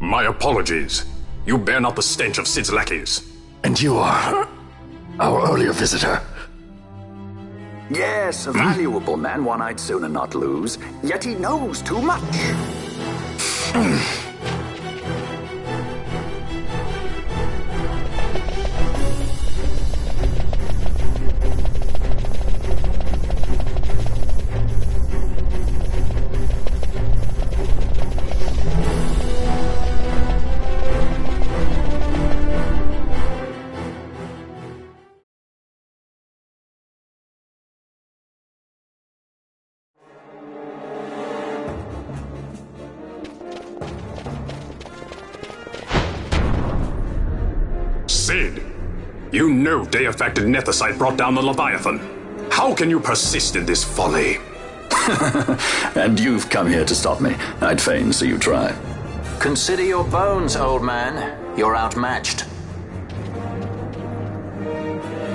My apologies. You bear not the stench of Sid's lackeys. And you are our earlier visitor. Yes, a valuable man, one I'd sooner not lose. Yet he knows too much. Sid, you know Deifacted Nethicite brought down the Leviathan. How can you persist in this folly? And you've come here to stop me. I'd fain see you try. Consider your bones, old man. You're outmatched.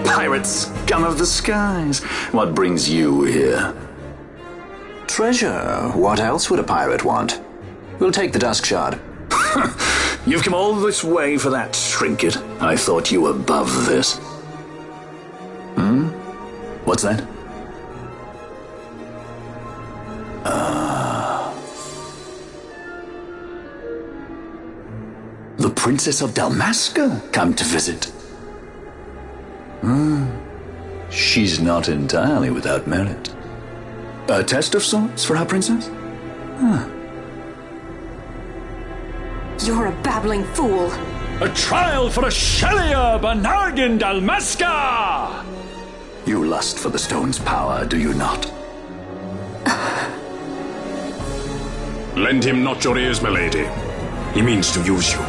Pirate scum of the skies. What brings you here? Treasure. What else would a pirate want? We'll take the Dusk Shard. You've come all this way for that trinket. I thought you were above this. What's that? The Princess of Dalmasca come to visit. She's not entirely without merit. A test of sorts for our princess? You're a babbling fool. A trial for a Shelia Banargin Dalmasca! You lust for the stone's power, do you not? Lend him not your ears, milady. He means to use you.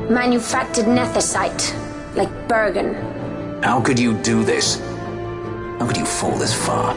Manufactured nethicite, like Bergen. How could you do this? How could you fall this far?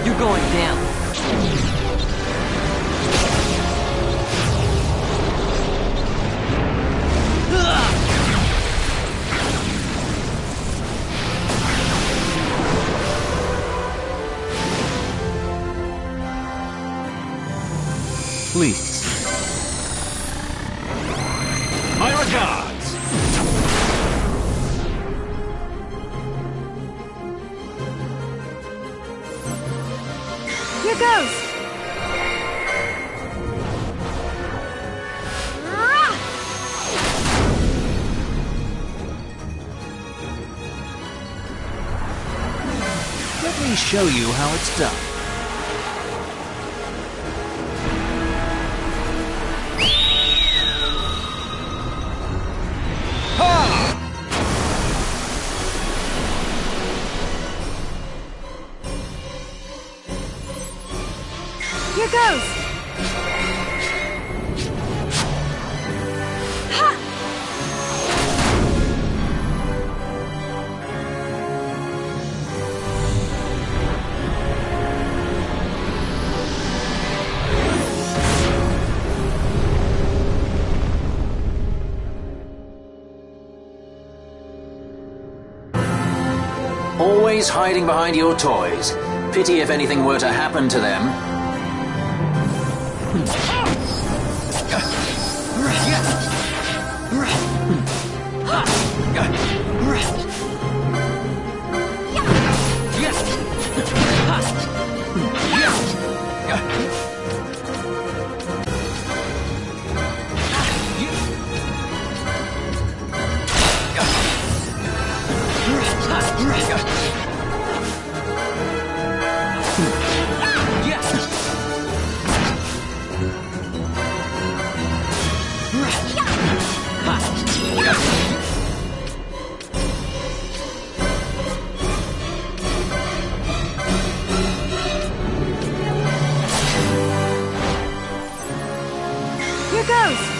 You're going down. Please. My regards! Here goes! Let me show you how it's done. Here goes! Ha! always hiding behind your toys. Pity if anything were to happen to them. Here goes!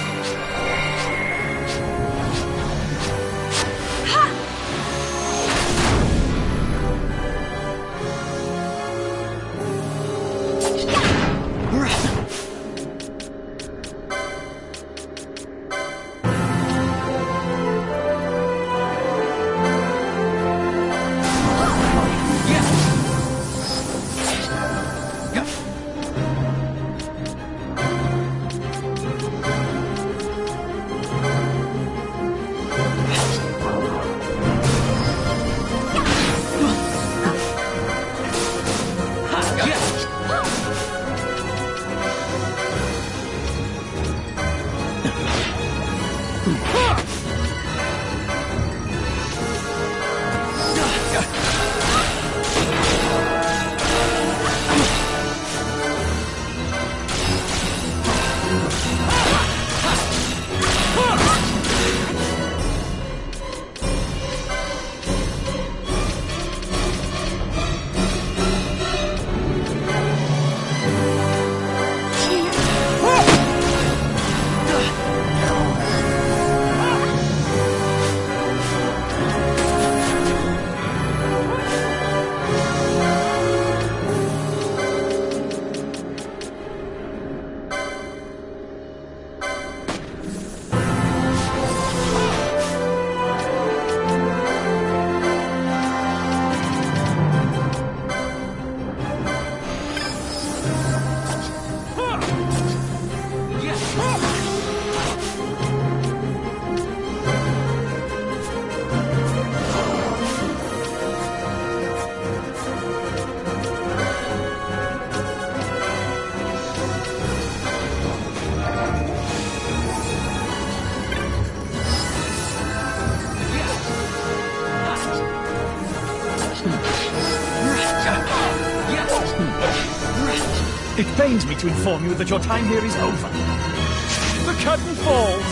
It pains me to inform you that your time here is over. The curtain falls.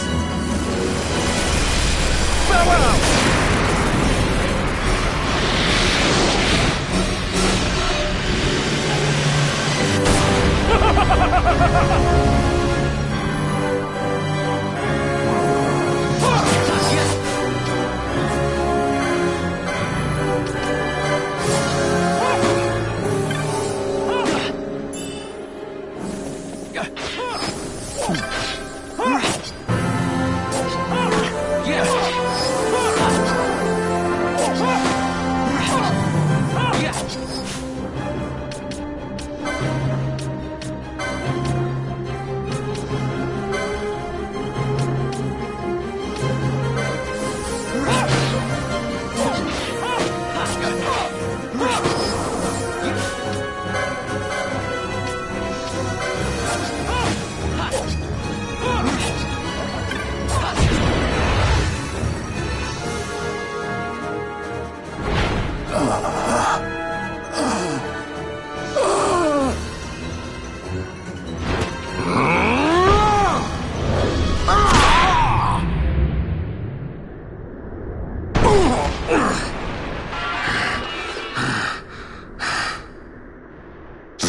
Farewell!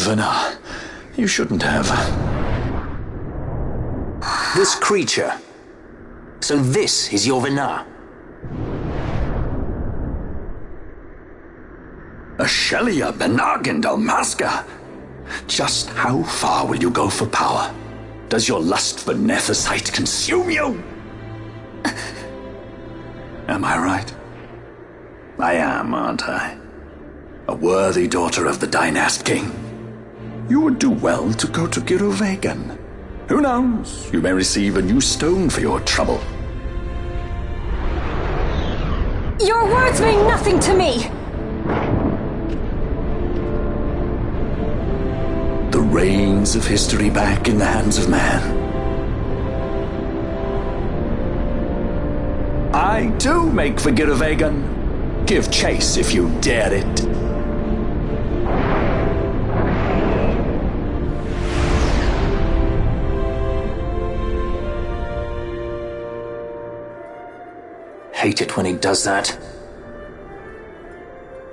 Vana, you shouldn't have. This creature. So this is your Vana. Ashelia Benargin Dalmasca. Just how far will you go for power? Does your lust for Nethicite consume you? Am I right? I am, aren't I? a worthy daughter of the Dynast King. You would do well to go to Giruvegan. Who knows? You may receive a new stone for your trouble. Your words mean nothing to me! The reins of history back in the hands of man. I too make for Giruvegan. Give chase if you dare it. Hate it when he does that.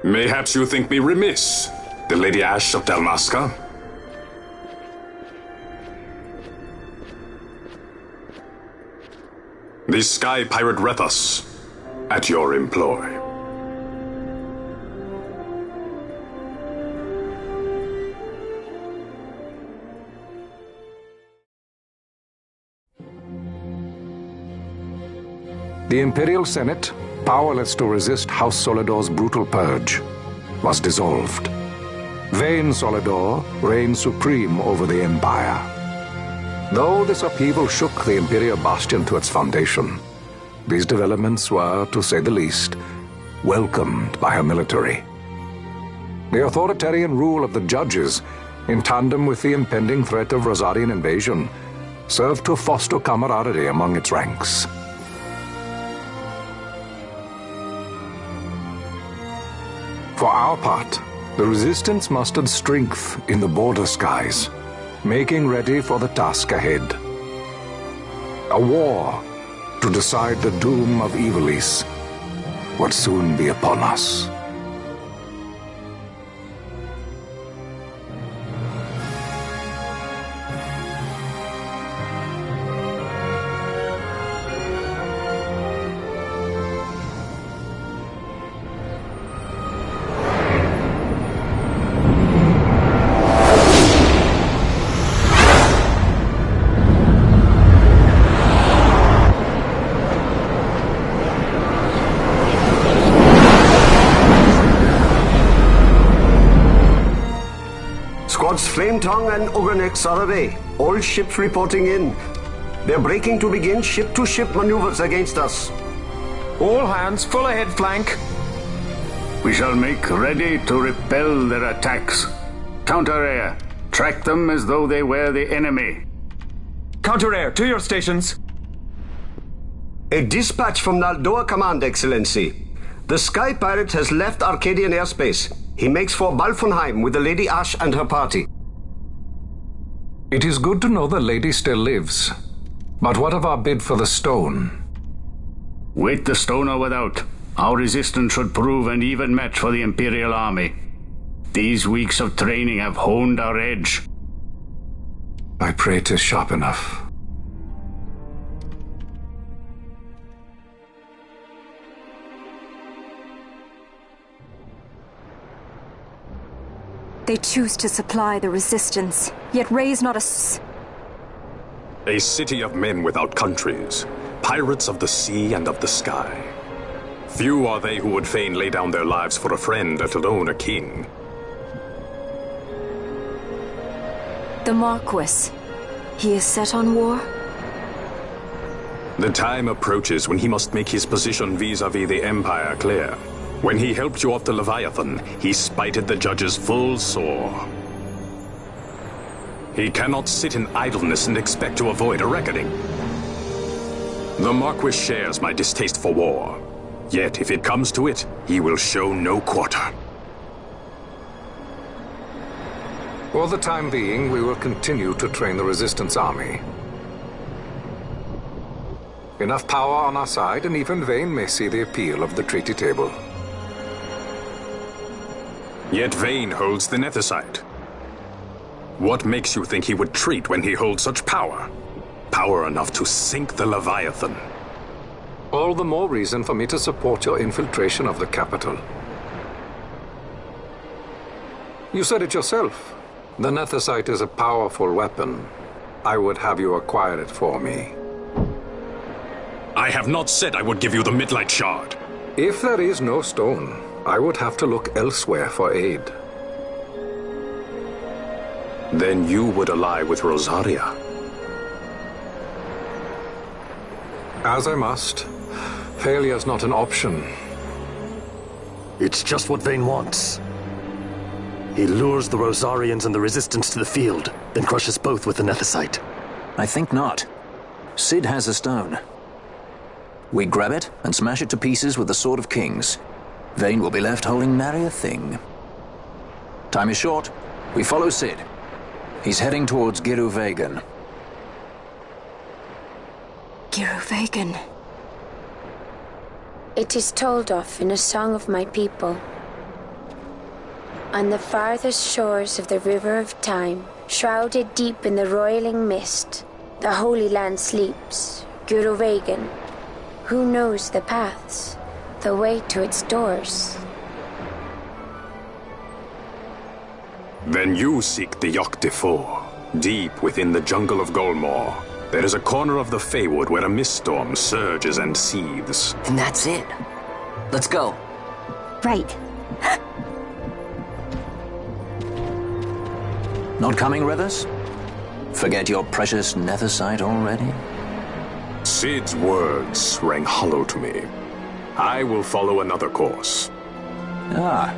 Mayhaps you think me remiss, the Lady Ash of Dalmasca? The Sky Pirate Rethus, at your employ. The Imperial Senate, powerless to resist House Solidor's brutal purge, was dissolved. Vayne Solidor reigned supreme over the Empire. Though this upheaval shook the Imperial Bastion to its foundation, these developments were, to say the least, welcomed by her military. The authoritarian rule of the judges, in tandem with the impending threat of Rosarian invasion, served to foster camaraderie among its ranks. For our part, the Resistance mustered strength in the border skies, making ready for the task ahead. A war to decide the doom of Ivalice would soon be upon us. Squads Flametongue and Ogrenex are away. All ships reporting in. They're breaking to begin ship-to-ship maneuvers against us. All hands, full ahead flank. We shall make ready to repel their attacks. Counter-air. Track them as though they were the enemy. Counter-air, to your stations. A dispatch from Naldoa Command, Excellency. The Sky Pirate has left Arcadian airspace. He makes for Balfonheim with the Lady Ash and her party. It is good to know the lady still lives. But what of our bid for the stone? With the stone or without, our resistance should prove an even match for the Imperial army. These weeks of training have honed our edge. I pray 'tis sharp enough. They choose to supply the Resistance, yet raise not A city of men without countries, pirates of the sea and of the sky. Few are they who would fain lay down their lives for a friend, let alone a king. The Marquis. He is set on war? The time approaches when he must make his position vis-à-vis the Empire clear. When he helped you off the Leviathan, he spited the judges full sore. He cannot sit in idleness and expect to avoid a reckoning. The Marquis shares my distaste for war. Yet, if it comes to it, he will show no quarter. For the time being, we will continue to train the Resistance army. Enough power on our side, and even Vayne may see the appeal of the treaty table. Yet Vayne holds the Nethicite. What makes you think he would treat when he holds such power? Power enough to sink the Leviathan. All the more reason for me to support your infiltration of the capital. You said it yourself. The Nethicite is a powerful weapon. I would have you acquire it for me. I have not said I would give you the Midlight Shard. If there is no stone, I would have to look elsewhere for aid. Then you would ally with Rosaria. As I must. Failure's not an option. It's just what Vayne wants. He lures the Rosarians and the Resistance to the field, then crushes both with the Nethicite. I think not. Cid has a stone. We grab it and smash it to pieces with the Sword of Kings. Vayne will be left holding nary a thing. Time is short. We follow Cid. He's heading towards Giruvegan. Giruvegan. It is told of in a song of my people. On the farthest shores of the river of time, shrouded deep in the roiling mist, the Holy Land sleeps, Giruvegan. Who knows the paths, the way to its doors? Then you seek the Yogg-Defour. Deep within the jungle of Golmore, there is a corner of the Feywood where a mist storm surges and seethes. And that's it. Let's go. Right. Not coming, Rivers? Forget your precious Nethicite already? Cid's words rang hollow to me. I will follow another course. Ah,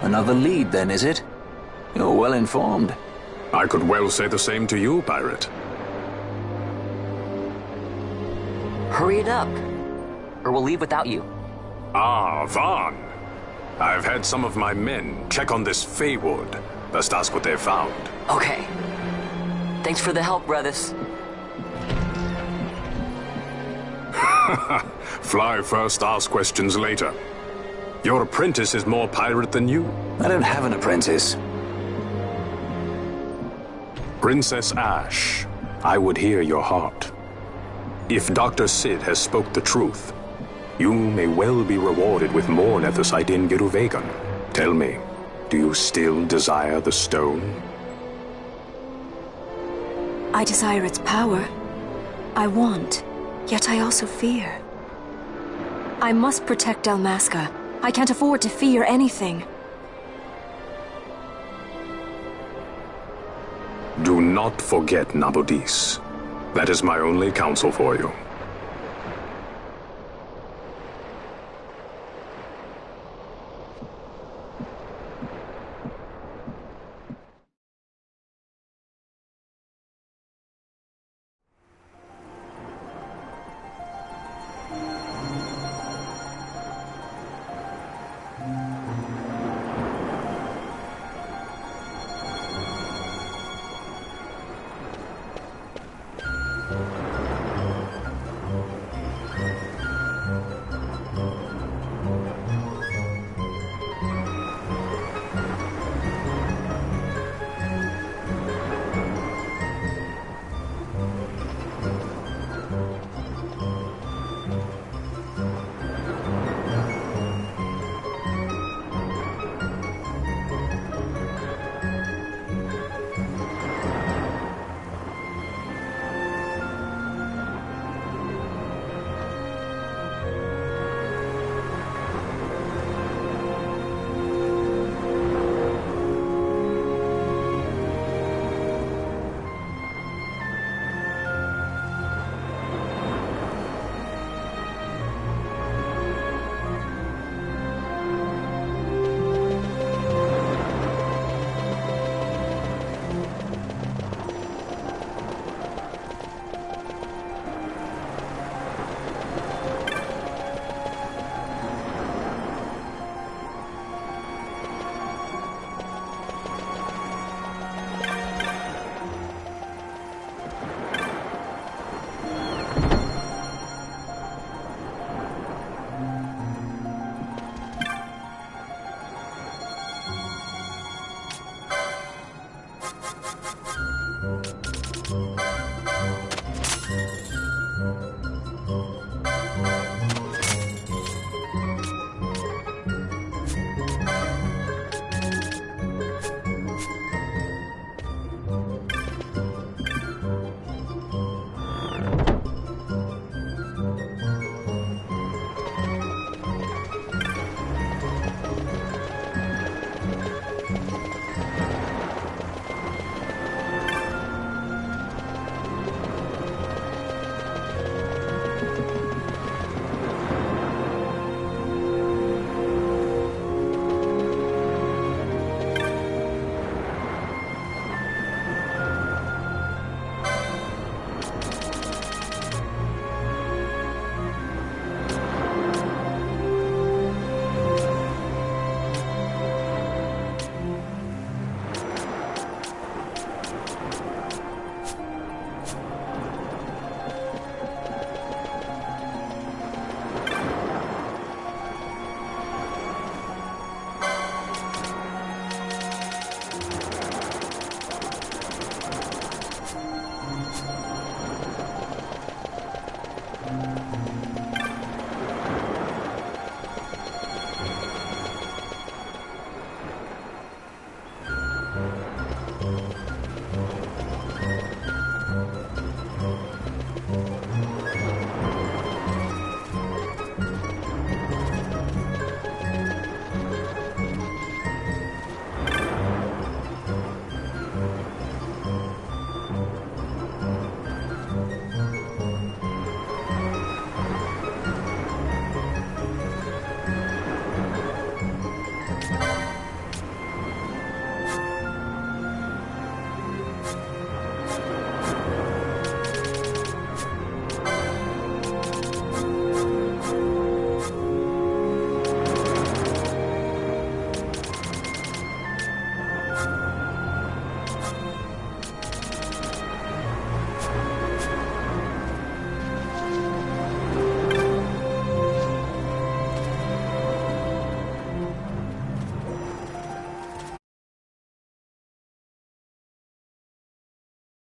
another lead then, is it? You're well informed. I could well say the same to you, pirate. Hurry it up, or we'll leave without you. Ah, Vaughn. I've had some of my men check on this Feywood. Best ask what they've found. Okay. Thanks for the help, brothers. Fly first, ask questions later. Your apprentice is more pirate than you. I don't have an apprentice. Princess Ash, I would hear your heart. If Dr. Cid has spoke the truth, you may well be rewarded with more Nethicite in Giruvegan. Tell me, do you still desire the stone? I desire its power. I want, yet I also fear. I must protect Dalmasca. I can't afford to fear anything. Do not forget Nabudis. That is my only counsel for you.